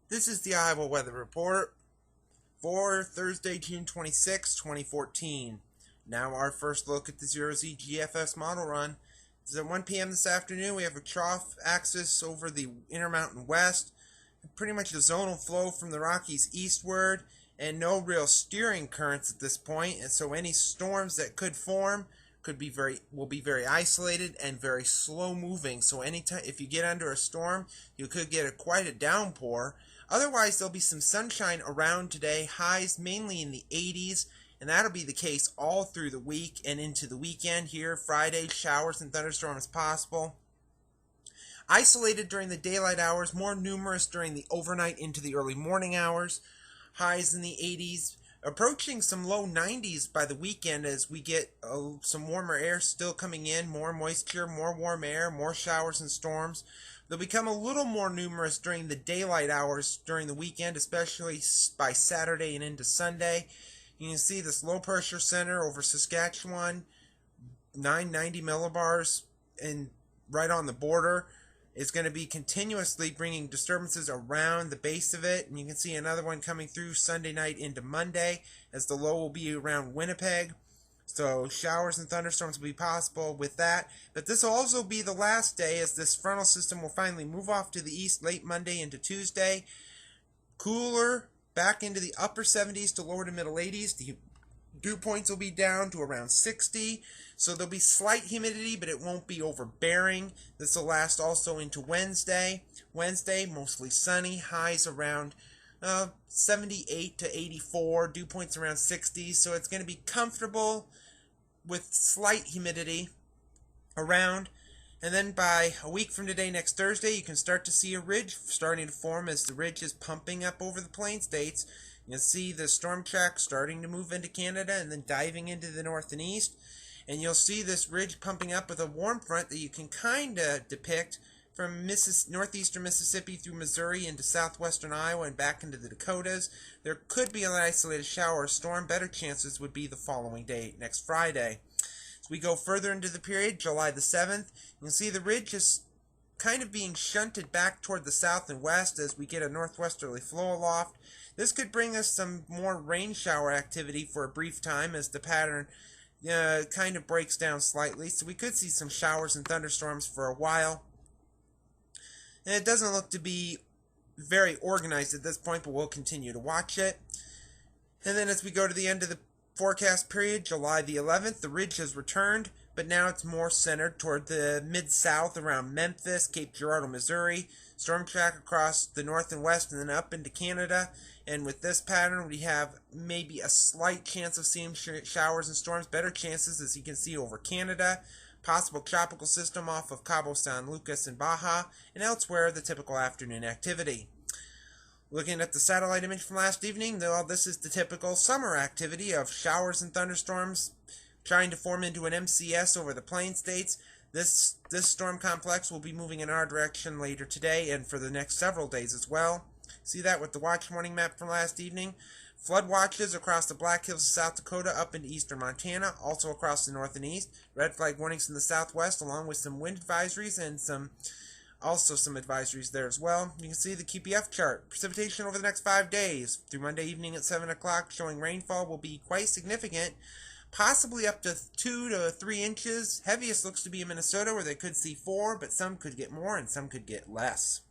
This is the Iowa Weather Report for Thursday, June 26, 2014. Now our first look at the 0Z GFS model run. This is at 1 p.m. this afternoon. We have a trough axis over the Intermountain West. Pretty much a zonal flow from the Rockies eastward and no real steering currents at this point. And so any storms that could form will be very isolated and very slow moving. So anytime if you get under a storm, you could get quite a downpour. Otherwise, there'll be some sunshine around today, highs mainly in the 80s, and that'll be the case all through the week and into the weekend here. Friday, showers and thunderstorms possible. Isolated during the daylight hours, more numerous during the overnight into the early morning hours. Highs in the 80s, approaching some low 90s by the weekend as we get some warmer air still coming in, more moisture, more warm air, more showers and storms. They'll become a little more numerous during the daylight hours during the weekend, especially by Saturday and into Sunday. You can see this low pressure center over Saskatchewan, 990 millibars, and right on the border is going to be continuously bringing disturbances around the base of it. And you can see another one coming through Sunday night into Monday as the low will be around Winnipeg. So showers and thunderstorms will be possible with that. But this will also be the last day as this frontal system will finally move off to the east late Monday into Tuesday. Cooler, back into the upper 70s to lower to middle 80s. The dew points will be down to around 60. So there'll be slight humidity, but it won't be overbearing. This will last also into Wednesday. Wednesday, mostly sunny. Highs around 78 to 84. Dew points around 60. So it's going to be comfortable with slight humidity around. And then by a week from today, next Thursday, you can start to see a ridge starting to form as the ridge is pumping up over the Plain States. You'll see the storm track starting to move into Canada and then diving into the north and east. And you'll see this ridge pumping up with a warm front that you can kind of depict from northeastern Mississippi through Missouri into southwestern Iowa and back into the Dakotas. There could be an isolated shower or storm. Better chances would be the following day, next Friday. As we go further into the period, July the 7th, you can see the ridge is kind of being shunted back toward the south and west as we get a northwesterly flow aloft. This could bring us some more rain shower activity for a brief time as the pattern kind of breaks down slightly. So we could see some showers and thunderstorms for a while. And it doesn't look to be very organized at this point, but we'll continue to watch it. And then as we go to the end of the forecast period, July the 11th, the ridge has returned, but now it's more centered toward the mid-south around Memphis, Cape Girardeau, Missouri. Storm track across the north and west and then up into Canada. And with this pattern, we have maybe a slight chance of seeing showers and storms. Better chances, as you can see, over Canada. Possible tropical system off of Cabo San Lucas and Baja. And elsewhere, the typical afternoon activity. Looking at the satellite image from last evening, well, this is the typical summer activity of showers and thunderstorms trying to form into an MCS over the Plain States. This storm complex will be moving in our direction later today and for the next several days as well. See that with the watch warning map from last evening. Flood watches across the Black Hills of South Dakota up into eastern Montana, also across the north and east. Red flag warnings in the southwest, along with some wind advisories and some advisories there as well. You can see the QPF chart. Precipitation over the next 5 days through Monday evening at 7 o'clock showing rainfall will be quite significant, possibly up to 2 to 3 inches. Heaviest looks to be in Minnesota where they could see 4, but some could get more and some could get less.